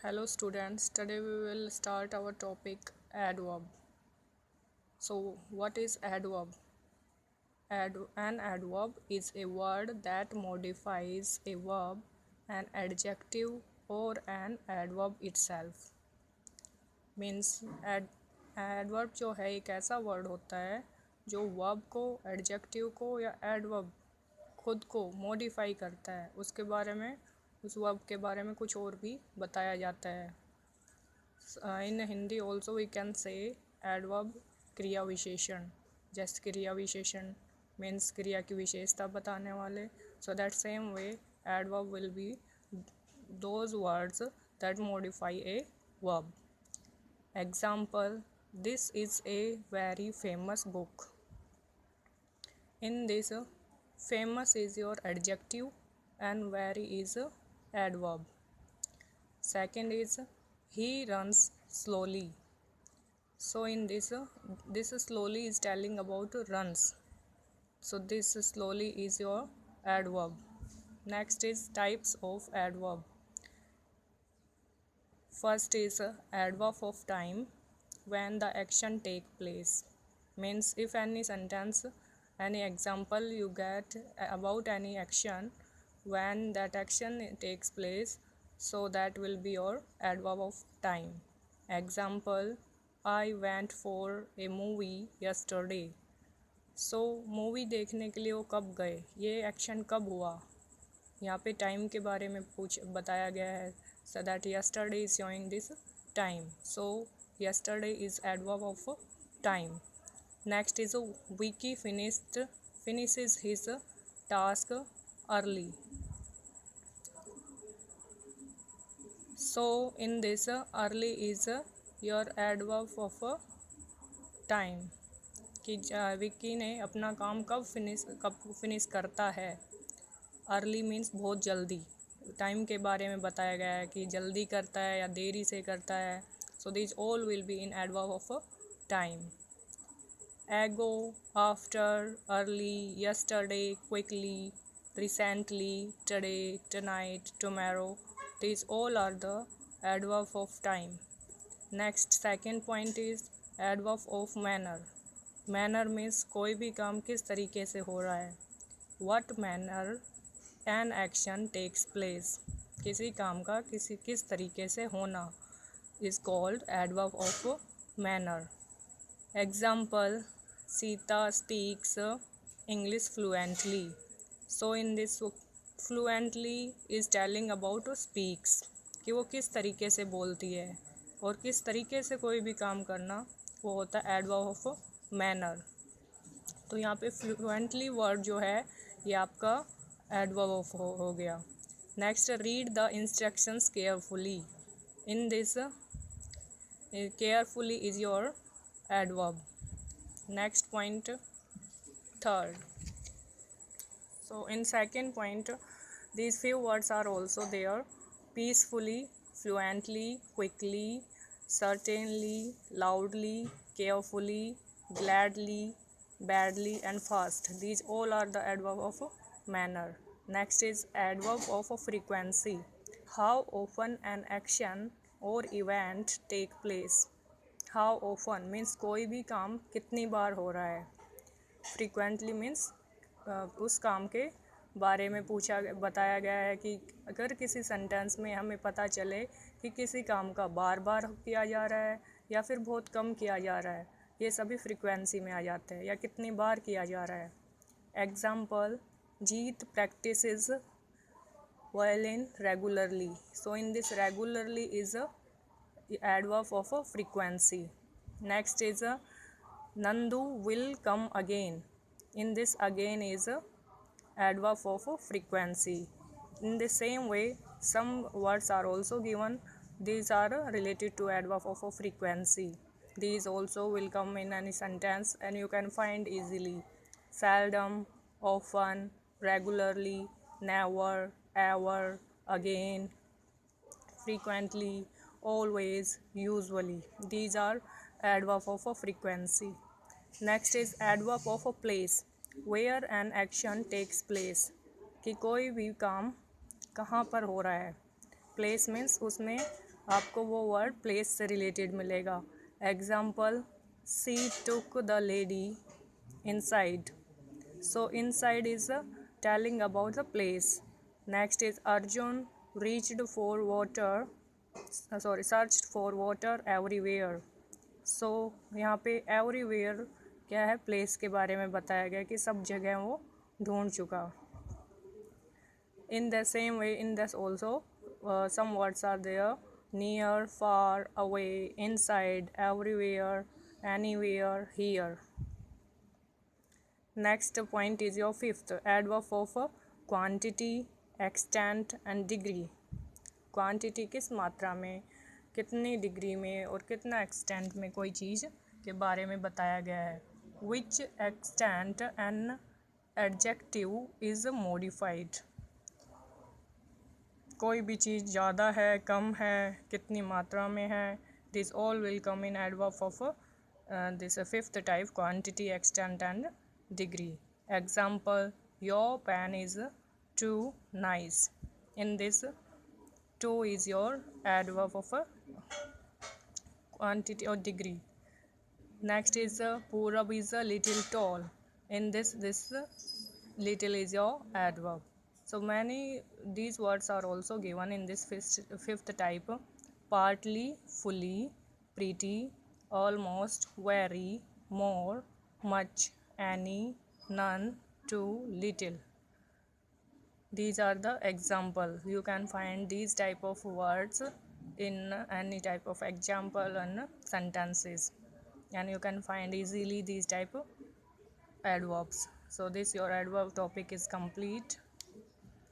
Hello students, today we will start our topic adverb. So what is adverb? An adverb is a word that modifies a verb, an adjective or an adverb itself. Means adverb जो है एक ऐसा word होता है जो verb को, adjective को या एडवर्ब खुद को मॉडिफाई करता है, उसके बारे में, उस वर्ब के बारे में कुछ और भी बताया जाता है. In Hindi also we can say adverb क्रिया विशेषण. जैसे क्रिया विशेषण means क्रिया की विशेषता बताने वाले. So that same way adverb will be those words that modify a verb. Example: this is a very famous book. In this, famous is your adjective and very is adverb. Second is he runs slowly. So in this slowly is telling about runs. So this slowly is your adverb. Next is types of adverb. First is adverb of time, when the action take place. Means if any sentence, any example you get about any action, when that action takes place, so that will be your adverb of time. Example: I went for a movie yesterday. So movie देखने के लिए वो कब गए, ये action कब हुआ, यहाँ पे टाइम के बारे में बताया गया है. So that yesterday is showing this time. So yesterday is adverb of time. Next is Vicky finishes his task early. So in this early is your adverb of time कि विक्की ने अपना काम कब फिनिश करता है. अर्ली मीन्स बहुत जल्दी, time के बारे में बताया गया है कि जल्दी करता है या देरी से करता है. So this all will be in adverb of time. Ago, after, early, yesterday, quickly, recently, today, tonight, tomorrow, these all are the adverb of time. Next, second point is adverb of manner. Manner means कोई भी काम किस तरीके से हो रहा है. What manner an action takes place. किसी काम का किस तरीके से होना is called adverb of manner. Example: Sita speaks English fluently. So in this fluently is telling about speaks, कि वो किस तरीके से बोलती है और किस तरीके से कोई भी काम करना, वो होता है एडवर्ब ऑफ मैनर. तो यहाँ पे फ्लुएंटली वर्ड जो है ये आपका एडवर्ब ऑफ हो गया. Next, read the instructions carefully. In this carefully is your adverb. Next point, third. So in second point, these few words are also there: peacefully, fluently, quickly, certainly, loudly, carefully, gladly, badly, and fast. These all are the adverb of manner. Next is adverb of frequency. How often an action or event take place. How often means कोई भी काम कितनी बार हो रहा है. Frequently means उस काम के बारे में बताया गया है कि अगर किसी सेंटेंस में हमें पता चले कि किसी काम का बार बार किया जा रहा है या फिर बहुत कम किया जा रहा है, ये सभी फ्रीक्वेंसी में आ जाते हैं, या कितनी बार किया जा रहा है. Example: Jeet practices violin regularly. So in this regularly is adverb of frequency. Next is Nandu will come again. In this again is adverb of frequency. In the same way, some words are also given. These are related to adverb of frequency. These also will come in any sentence and you can find easily: seldom, often, regularly, never, ever, again, frequently, always, usually. These are adverb of frequency. Next is adverb of place. Where an action takes place. कि कोई भी काम कहाँ पर हो रहा है. Place means उसमें आपको वो वर्ड प्लेस से रिलेटेड मिलेगा. Example, she took the lady inside. So inside is telling about the place. Next is Arjun reached for water. Searched for water everywhere. So यहाँ पे everywhere क्या है, place के बारे में बताया गया कि सब जगह वो ढूंढ चुका. In the same way, in this also some words are there: near, far, away, inside, everywhere, anywhere, here. Next point is your fifth, adverb of quantity, extent and degree. Quantity किस मात्रा में, कितनी डिग्री में और कितना extent में कोई चीज़ के बारे में बताया गया है. Which extent an adjective is modified. कोई भी चीज़ ज़्यादा है, कम है, कितनी मात्रा में है. This all will come in adverb of this fifth type, quantity, extent and degree. Example, your pen is too nice. In this, too is your adverb of a quantity or degree. Next is Purab is a little tall. In this little is your adverb. So many these words are also given in this fifth type: partly, fully, pretty, almost, very, more, much, any, none, too, little. These are the examples. You can find these type of words in any type of example and sentences, and you can find easily these type of adverbs. So this your adverb topic is complete.